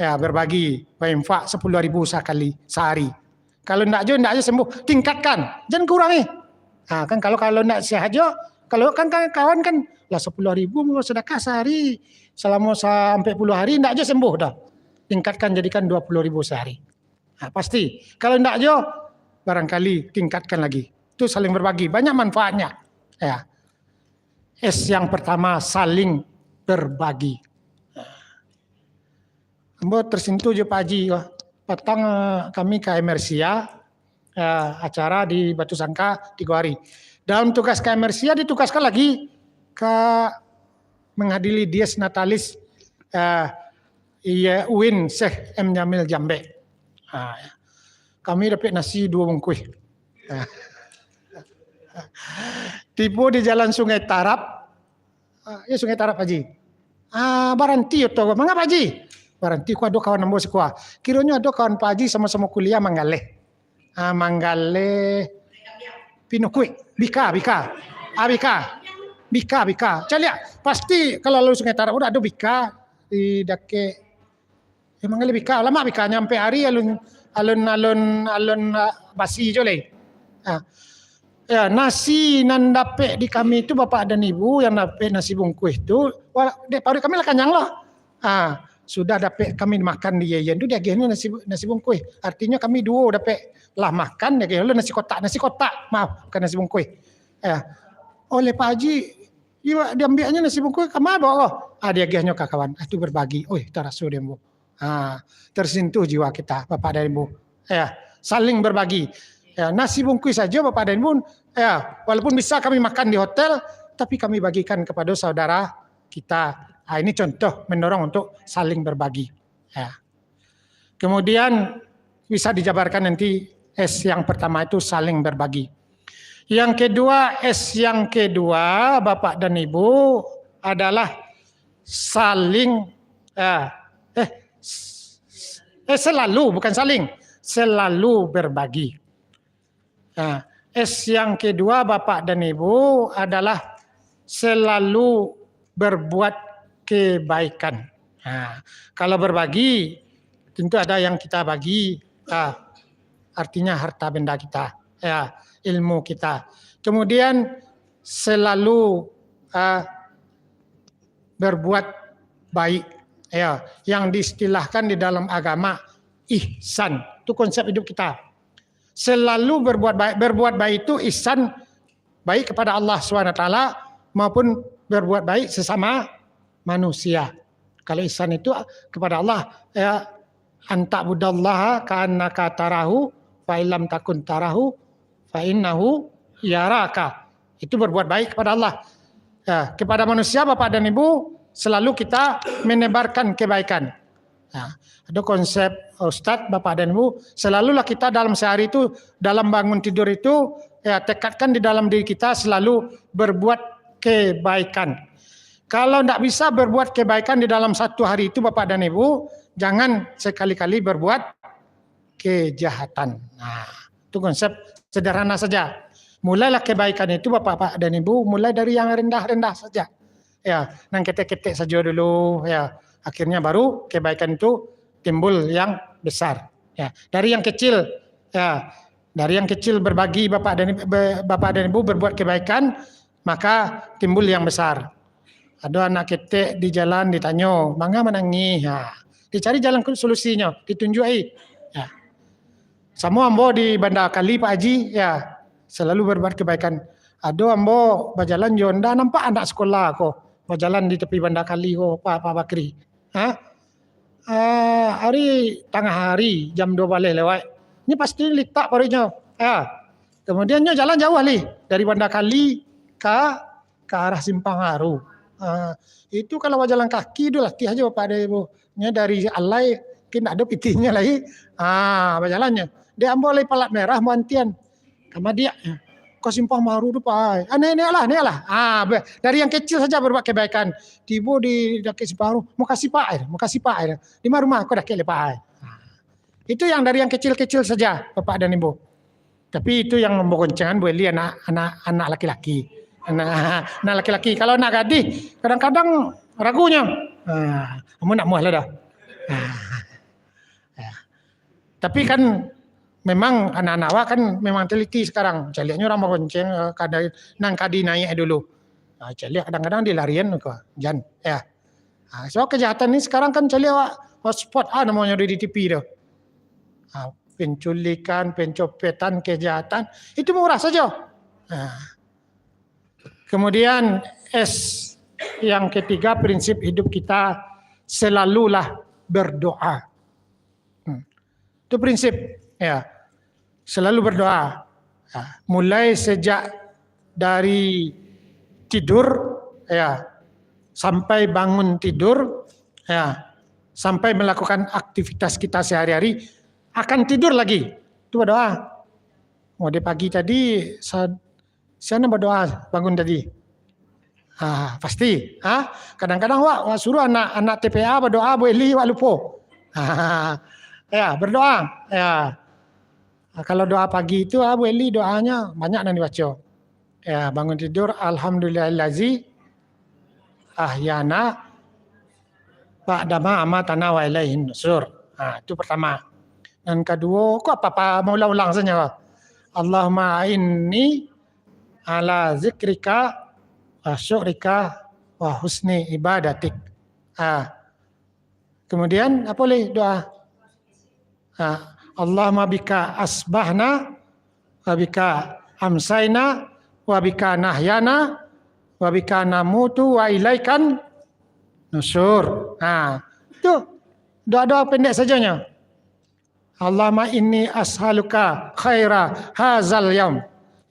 Ya berbagi infak 10.000 sekali sehari. Kalau ndak aja sembuh, tingkatkan. Jangan kurangi. Nah, kan kalau ndak sehat aja, kalau kan kawan kan lah 10.000 mau sedekah sehari selama sampai 10 hari ndak aja sembuh dah. Tingkatkan jadikan 20.000 sehari. Nah, pasti. Kalau ndak aja barangkali tingkatkan lagi. Itu saling berbagi, banyak manfaatnya. Ya. S yang pertama saling berbagi. Ambo tersentuh je Pak Haji. Petang kami ke Emersia, acara di Batu Sangka 3 hari. Dalam tugas ke Emersia ditugaskan lagi ke menghadiri Dies Natalis Iya Win Syekh M Jamil Jambe. Ya. Kami dapat nasi 2 bungkus. Tiba di jalan Sungai Tarap. Ya Sungai Tarap Haji. Baranti itu. Mengapa Haji? Baranti ku ada kawan ambo sekolah. Kiranya ada kawan Pak Haji sama-sama kuliah Manggale. Manggale Pinukui. Bika. Cari pasti kalau lalu Sungai Tarap udah ada Bika di dake. Manggale Bika. Lama Bika nyampe hari alun basi je leh. Ya, nasi nan dapat di kami itu bapak dan ibu yang dapat nasi bungkus itu, baru kami lah kenyang lah. Sudah dapat kami makan di Yeyen itu dia gini nasi bungkus. Artinya kami 2 dapat lah makan dia gini nasi kotak. Maaf, bukan nasi bungkus. Ya. Oleh Pak Haji, dia ambilnya nasi bungkus ke mana bawa? Dia gini kawan, itu berbagi. Terasa dia bu. Tersentuh jiwa kita bapak dan ibu. Ya, saling berbagi. Ya, nasi bungkus saja Bapak dan Ibu, ya, walaupun bisa kami makan di hotel, tapi kami bagikan kepada saudara kita. Ini contoh mendorong untuk saling berbagi. Ya. Kemudian bisa dijabarkan nanti S yang pertama itu saling berbagi. Yang kedua Bapak dan Ibu adalah saling selalu berbagi. S yang kedua Bapak dan Ibu adalah selalu berbuat kebaikan. Kalau berbagi tentu ada yang kita bagi, artinya harta benda kita, ilmu kita. Kemudian selalu berbuat baik, yang diistilahkan di dalam agama ihsan. Itu konsep hidup kita. Selalu berbuat baik itu ihsan, baik kepada Allah SWT maupun berbuat baik sesama manusia. Kalau ihsan itu kepada Allah, anta'budallaha ka'annaka tarahu fa illam takun tarahu fa innahu yaraka. Itu berbuat baik kepada Allah. Kepada manusia Bapak dan Ibu selalu kita menebarkan kebaikan. Ada konsep Ustadz, Bapak dan Ibu, selalulah kita dalam sehari itu, dalam bangun tidur itu, tekadkan di dalam diri kita selalu berbuat kebaikan. Kalau tidak bisa berbuat kebaikan di dalam satu hari itu Bapak dan Ibu, jangan sekali-kali berbuat kejahatan. Itu konsep sederhana saja. Mulailah kebaikan itu Bapak dan Ibu, mulai dari yang rendah-rendah saja. Nang ketek-ketek saja dulu, akhirnya baru kebaikan itu timbul yang besar. Dari yang kecil, berbagi Bapak dan Ibu berbuat kebaikan, maka timbul yang besar. Ada anak ketek di jalan ditanya, mangga menangi, dicari jalan solusinya, ditunjuki. Semua ambo di Bandar Kali Pak Haji, selalu berbuat kebaikan. Ada ambo berjalan jonda nampak anak sekolah ko berjalan di tepi Bandar Kali ko Pak Bakri. Hari tengah hari jam 2 balik lewat. Ini pasti letak barunya. Kemudiannya jalan jauh ali dari Bandar Kali ke arah Simpang Haru. Itu kalau jalan kaki itu latih aja Bapak dan Ibu. Nya dari Alai mungkin ada pitinya lagi. Berjalannya. Dia ambil oleh palat merah mantian. Sama dia. Kau Simpang Haru tu Pak. Ini lah. Dari yang kecil saja berbuat kebaikan. Tiba di dekat Simpang Haru, mau kasih Pak. Di rumah aku dah kele Pak. Itu yang dari yang kecil-kecil saja Bapak dan Ibu. Tapi itu yang membogoncengan boleh anak laki-laki. Anak laki-laki. Kalau anak gadis kadang-kadang ragunya. Kamu nak muah lah dah. Tapi kan memang anak-anak wah kan memang teliti sekarang. Caliaknya orang bogonceng nang kadi naik dulu. Caliak kadang-kadang dilarian ke jan. So kejahatan ni sekarang kan caliak hotspot namanya di TV tu. Penculikan, pencopetan, kejahatan itu murah saja. Kemudian S yang ketiga prinsip hidup kita selalulah berdoa. Itu prinsip selalu berdoa. Mulai sejak dari tidur sampai bangun tidur sampai melakukan aktivitas kita sehari-hari, akan tidur lagi. Itu berdoa. Di pagi tadi, saya berdoa bangun tadi. Pasti. Kadang-kadang wak suruh anak TPA berdoa, boleh wak lupa. Ya, berdoa. Ya. Kalau doa pagi itu, boleh doanya banyak yang dibaca. Ya, bangun tidur, alhamdulillahillazi ahyana ba'dama amatana wa ilaihin nusur. Itu pertama. Dan kedua, kok apa-apa mau ulang-ulang saja. Allahumma inni ala zikrika wa syukrika wa husni ibadatik. Kemudian apa boleh doa? Allahumma bika asbahna wa bika amsayna wa bika nahyana wa bika namutu wa ilaikan nusur. Itu doa-doa pendek sajanya. Allahumma inni as'aluka khaira hazal yaum.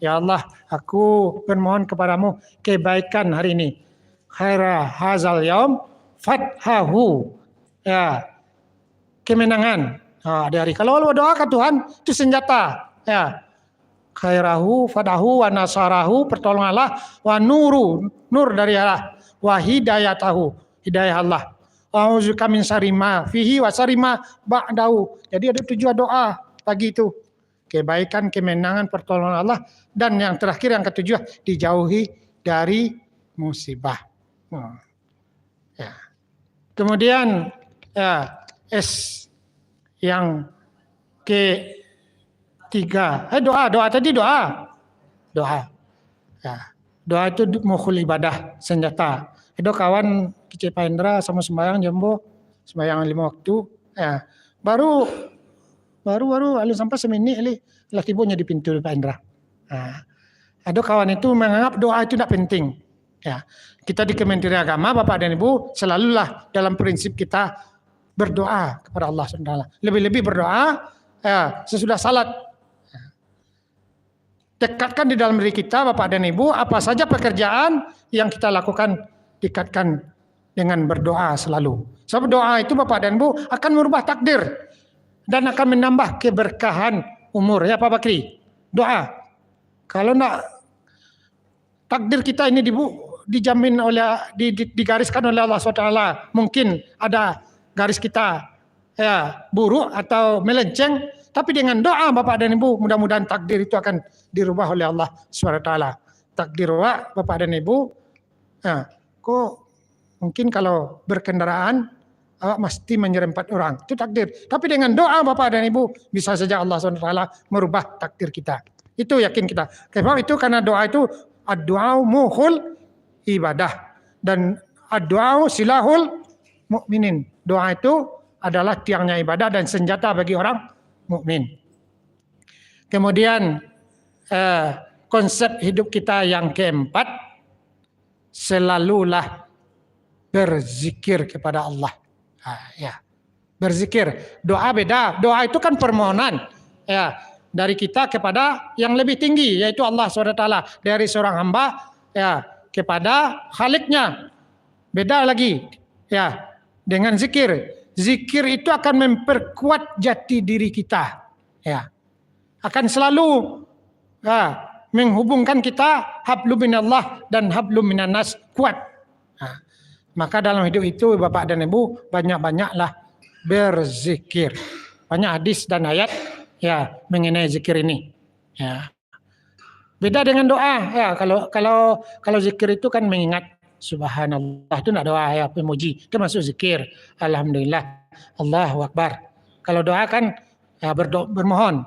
Ya Allah, aku bermohon kepadamu kebaikan hari ini. Khaira hazal yaum fathahu. Ya, kemenangan. Di hari. Kalau Allah doa ke Tuhan, itu senjata. Ya. Khairahu fadahu wa nasarahu, pertolongan Allah, wa nuru, nur dari Allah, wa hidayatahu, hidayah Allah. Wa auzuka min syarri ma fihi wa syarri ma ba'dahu. Jadi ada 7 doa pagi itu. Kebaikan, kemenangan, pertolongan Allah, dan yang terakhir yang ketujuh, dijauhi dari musibah. Ya. Kemudian yang ketiga, doa tadi doa. Ya. Doa itu mukhul ibadah, senjata. Itu kawan Kicik Paindra sama sembahyang jembo, sembahyang 5 waktu. Ya. Baru alun sampai semenit lah tibunya di pintu Pak Indra. Ada kawan itu menganggap doa itu tidak penting. Ya. Kita di Kementerian Agama, Bapak dan Ibu, selalulah dalam prinsip kita berdoa kepada Allah SWT. Lebih-lebih berdoa sesudah salat. Dekatkan di dalam diri kita, Bapak dan Ibu, apa saja pekerjaan yang kita lakukan, dekatkan dengan berdoa selalu. Sebab doa itu, Bapak dan Ibu, akan merubah takdir dan akan menambah keberkahan umur. Ya Pak Bakri, doa. Kalau nak takdir kita ini dijamin oleh, digariskan oleh Allah SWT, mungkin ada garis kita buruk atau melenceng, tapi dengan doa Bapak dan Ibu, mudah-mudahan takdir itu akan dirubah oleh Allah SWT. Takdir Bapak dan Ibu, kok mungkin kalau berkendaraan mesti menyerempet orang, itu takdir. Tapi dengan doa Bapak dan Ibu, bisa saja Allah SWT merubah takdir kita. Itu yakin kita. Sebab itu karena doa itu ad-du'a mukhul ibadah, dan ad-du'a silahul mukminin. Doa itu adalah tiangnya ibadah dan senjata bagi orang mukmin. Kemudian konsep hidup kita yang keempat, selalulah berzikir kepada Allah. Berzikir. Doa beda. Doa itu kan permohonan dari kita kepada yang lebih tinggi, yaitu Allah SWT. Dari seorang hamba kepada Khaliknya. Beda lagi dengan zikir. Zikir itu akan memperkuat jati diri kita. Akan selalu menghubungkan kita hablum minallah dan hablum minannas, kuat. Maka dalam hidup itu Bapak dan Ibu, banyak-banyaklah berzikir. Banyak hadis dan ayat mengenai zikir ini. Beda dengan doa. Kalau zikir itu kan mengingat subhanallah, itu tidak doa, pemuji, itu masuk zikir. Alhamdulillah, Allahu Akbar. Kalau doa kan bermohon.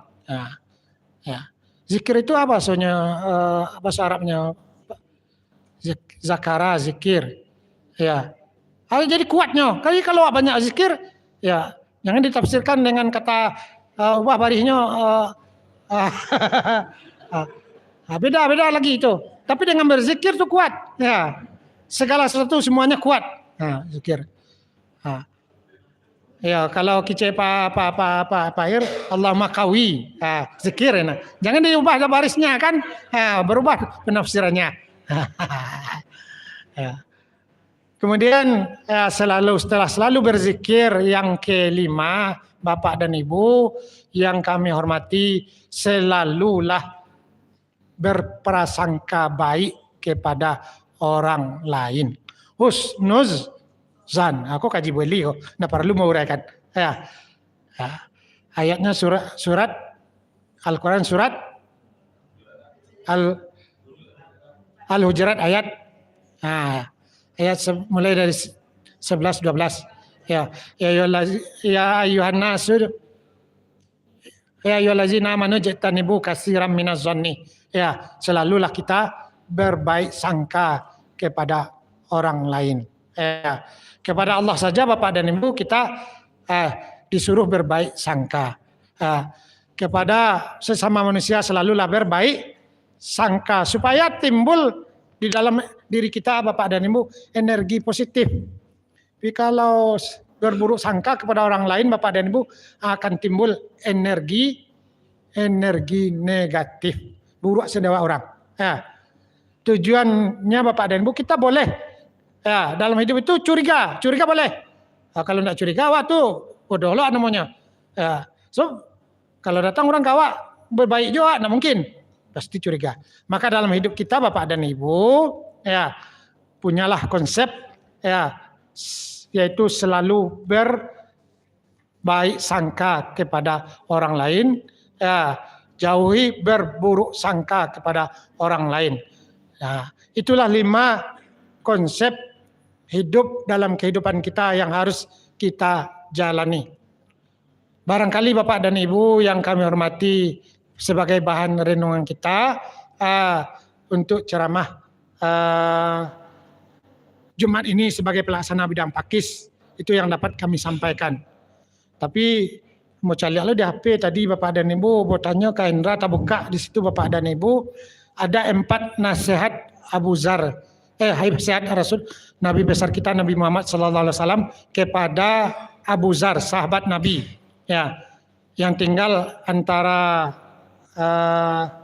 Zikir itu apa soalnya, bahasa Arabnya? Zakara, zikir. Jadi kuatnya. Kalau banyak zikir, jangan ditafsirkan dengan kata wah barihnya. Beda lagi itu. Tapi dengan berzikir itu kuat. Segala sesuatu semuanya kuat. Zikir. Kalau kita Pak Ir, Allahumma qawi. Zikir. Jangan diubah barisnya kan. Berubah penafsirannya. Kemudian setelah selalu berzikir, yang kelima, Bapak dan Ibu yang kami hormati, selalulah berprasangka baik kepada orang lain. Husnuzan. Aku kaji beli kok, nggak perlu menguraikan. Ayatnya surat Al-Quran, surat Al-Hujurat ayat mulai dari 11-12. Ya ayuhan nasu ya ayyuhallazina amanu jtanibu katsiran minaz-zanni. Ya, selalulah kita berbaik sangka kepada orang lain. Ya, kepada Allah saja Bapak dan Ibu kita disuruh berbaik sangka. Kepada sesama manusia selalulah berbaik sangka supaya timbul di dalam diri kita Bapak dan Ibu energi positif. Tapi kalau berburuk sangka kepada orang lain Bapak dan Ibu akan timbul energi negatif, buruk sedawa orang. Ya. Tujuannya Bapak dan Ibu kita boleh dalam hidup itu curiga boleh. Kalau tidak curiga tuh bodoh lah namanya. So kalau datang orang kawak berbaik juga tidak mungkin, pasti curiga. Maka dalam hidup kita Bapak dan Ibu punyalah konsep yaitu selalu berbaik sangka kepada orang lain, jauhi berburuk sangka kepada orang lain. Nah, itulah 5 konsep hidup dalam kehidupan kita yang harus kita jalani. Barangkali Bapak dan Ibu yang kami hormati, sebagai bahan renungan kita untuk ceramah Jumat ini sebagai pelaksana bidang pakis, itu yang dapat kami sampaikan. Tapi mau cari lo di HP tadi Bapak dan Ibu, mau tanya ke Indra, tak buka di situ Bapak dan Ibu, ada 4 nasihat Abu Zar, nasihat Rasul Nabi besar kita Nabi Muhammad SAW kepada Abu Zar, sahabat Nabi, yang tinggal antara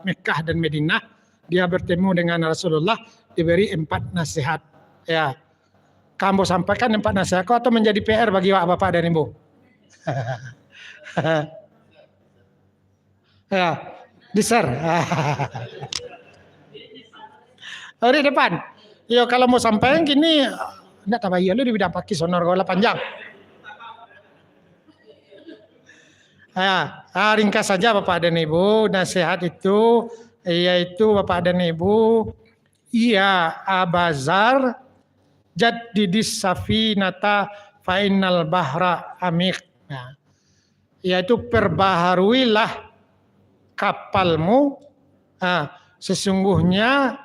Mekah dan Madinah. Dia bertemu dengan Rasulullah, diberi 4 nasihat. Kamu sampaikan 4 nasihat atau menjadi PR bagi Bapak dan Ibu? Di-share. Di depan. Kalau mau sampaikan gini, enggak tahu lu di bidang pakis honor gola panjang. Ringkas saja Bapak dan Ibu, nasihat itu yaitu Bapak dan Ibu, Abazar jaddidis safinata fa'innal bahra amik. Yaitu perbaharuilah kapalmu, sesungguhnya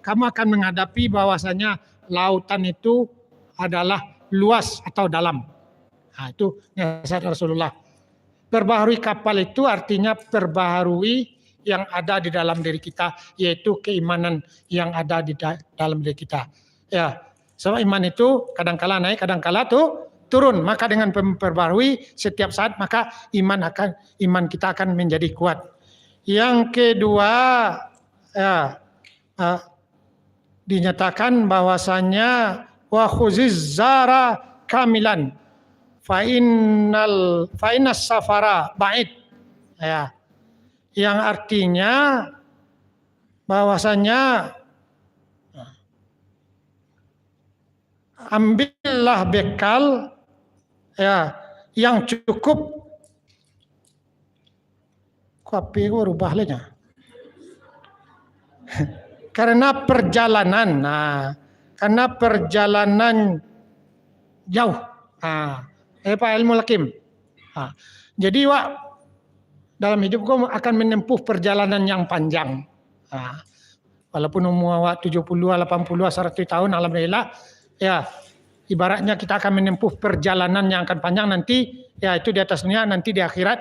kamu akan menghadapi bahwasanya lautan itu adalah luas atau dalam. Itu nasihat Rasulullah. Perbaharui kapal itu artinya perbaharui yang ada di dalam diri kita, yaitu keimanan yang ada di dalam diri kita. Sebab iman itu kadang-kala naik, kadang-kala turun. Maka dengan memperbarui setiap saat, maka iman kita akan menjadi kuat. Yang kedua, dinyatakan bahwasanya wa khuziz zara kamilan fa innas safara ba'id. Yang artinya bahwasanya ambillah bekal yang cukup. Kopi rubah lagi. Karena perjalanan, karena perjalanan jauh. Pak ilmu lakim. Jadi dalam hidupku akan menempuh perjalanan yang panjang. Walaupun umur 70, 80, 100 tahun, alhamdulillah. Ibaratnya kita akan menempuh perjalanan yang akan panjang nanti, itu di atas dunia, nanti di akhirat,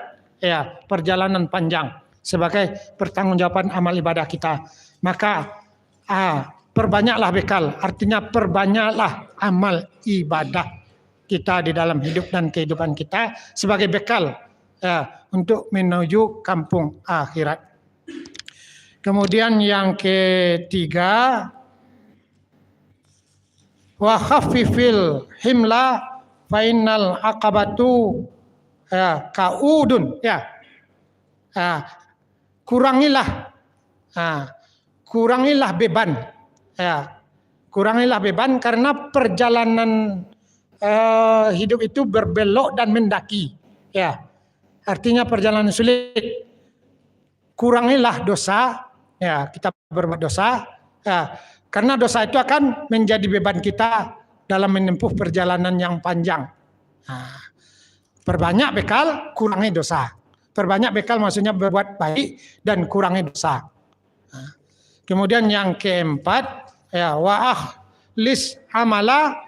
perjalanan panjang sebagai pertanggungjawaban amal ibadah kita. Maka perbanyaklah bekal, artinya perbanyaklah amal ibadah kita di dalam hidup dan kehidupan kita sebagai bekal untuk menuju kampung akhirat. Kemudian yang ketiga, wa khaffifil himla fa innal aqabatu kaudun ya. Kurangilah beban ya. Kurangilah beban karena perjalanan hidup itu berbelok dan mendaki ya. Artinya perjalanan sulit. Kurangilah dosa ya, kita berbuat dosa ya, karena dosa itu akan menjadi beban kita dalam menempuh perjalanan yang panjang. Perbanyak bekal, kurangi dosa. Perbanyak bekal maksudnya berbuat baik dan kurangi dosa. Kemudian yang keempat ya, wa akhlis amala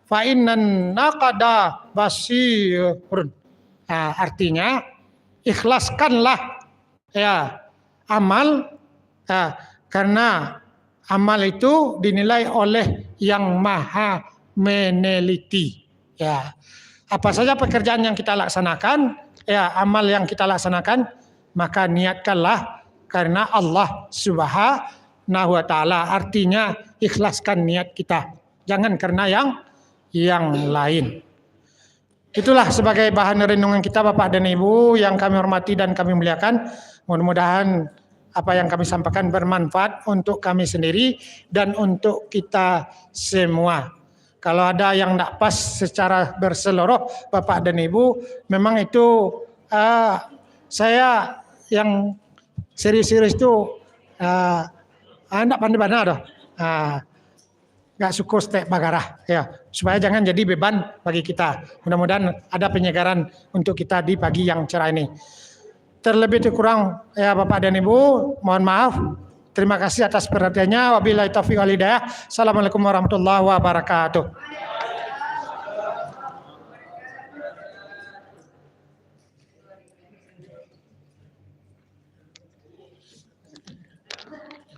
fa innan naqada basirun. Artinya ikhlaskanlah ya amal karena amal itu dinilai oleh yang maha meneliti ya. Apa saja pekerjaan yang kita laksanakan ya, amal yang kita laksanakan, maka niatkanlah karena Allah Subhanahu wa taala. Artinya ikhlaskan niat kita, jangan karena yang lain. Itulah sebagai bahan renungan kita Bapak dan Ibu yang kami hormati dan kami muliakan. Mudah-mudahan apa yang kami sampaikan bermanfaat untuk kami sendiri dan untuk kita semua. Kalau ada yang tidak pas secara berseluruh Bapak dan Ibu, memang itu saya yang serius-serius itu tidak pandai-pandai dah. Nggak syukur stek bagarah ya, supaya jangan jadi beban bagi kita. Mudah-mudahan ada penyegaran untuk kita di pagi yang cerah ini. Terlebih kurang ya Bapak dan Ibu, mohon maaf. Terima kasih atas perhatiannya. Wabillahi taufiq wal hidayah. Assalamualaikum warahmatullahi wabarakatuh.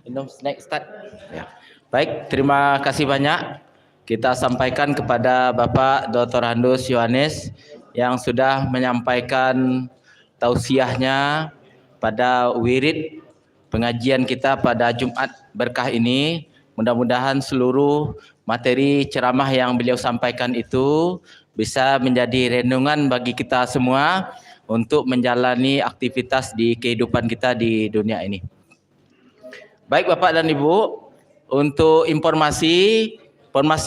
Minum snack start. Ya. Baik, terima kasih banyak. Kita sampaikan kepada Bapak Dr. Handus Yohanes yang sudah menyampaikan tausiahnya pada wirid pengajian kita pada Jumat berkah ini. Mudah-mudahan seluruh materi ceramah yang beliau sampaikan itu bisa menjadi renungan bagi kita semua untuk menjalani aktivitas di kehidupan kita di dunia ini. Baik Bapak dan Ibu, untuk informasi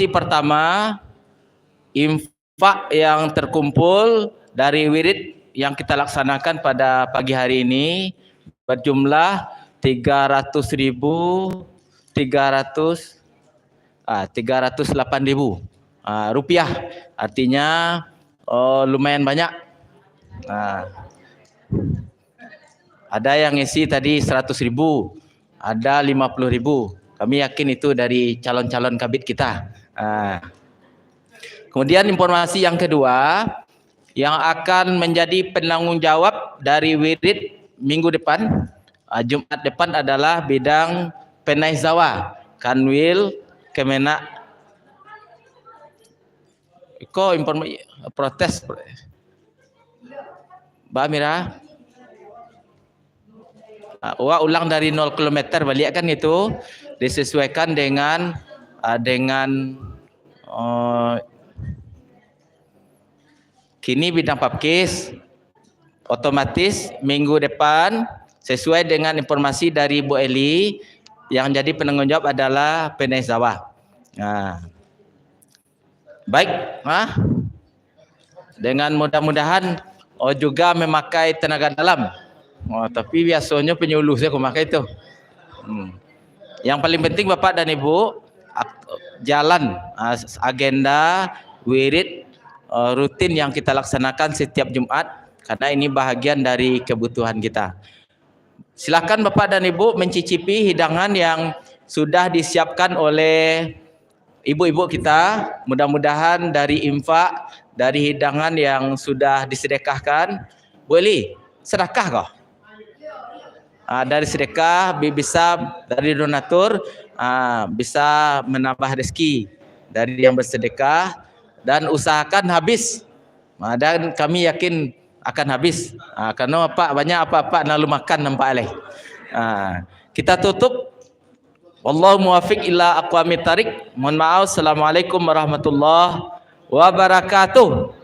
pertama, infak yang terkumpul dari wirid yang kita laksanakan pada pagi hari ini berjumlah 308.000 rupiah. Artinya lumayan banyak. Ada yang ngisi tadi 100.000, ada 50.000. Kami yakin itu dari calon-calon kabid kita. Kemudian informasi yang kedua, yang akan menjadi penanggung jawab dari wirid minggu depan, Jumat depan adalah bidang Penaizawa, Kanwil Kemenak. Iko informasi protes. Mbak Mira. Ulang dari 0 km balik kan itu disesuaikan dengan kini bidang Papkis otomatis minggu depan sesuai dengan informasi dari Bu Eli yang jadi penanggung jawab adalah Penaizawa. Baik, dengan mudah-mudahan juga memakai tenaga dalam. Tapi biasanya penyuluh saya memakai itu. Yang paling penting Bapak dan Ibu, jalan agenda wirid rutin yang kita laksanakan setiap Jumat karena ini bahagian dari kebutuhan kita. Silakan Bapak dan Ibu mencicipi hidangan yang sudah disiapkan oleh ibu-ibu kita. Mudah-mudahan dari infak, dari hidangan yang sudah disedekahkan. Bu Eli, sedekah kok? Dari sedekah bisa, dari donatur bisa menambah rezeki dari yang bersedekah, dan usahakan habis. Dan kami yakin akan habis karena banyak apa-apa lalu makan nampak alih. Kita tutup Wallahu muwaffiq ila aqwamit thariq. Mohon maaf. Assalamualaikum warahmatullahi wabarakatuh.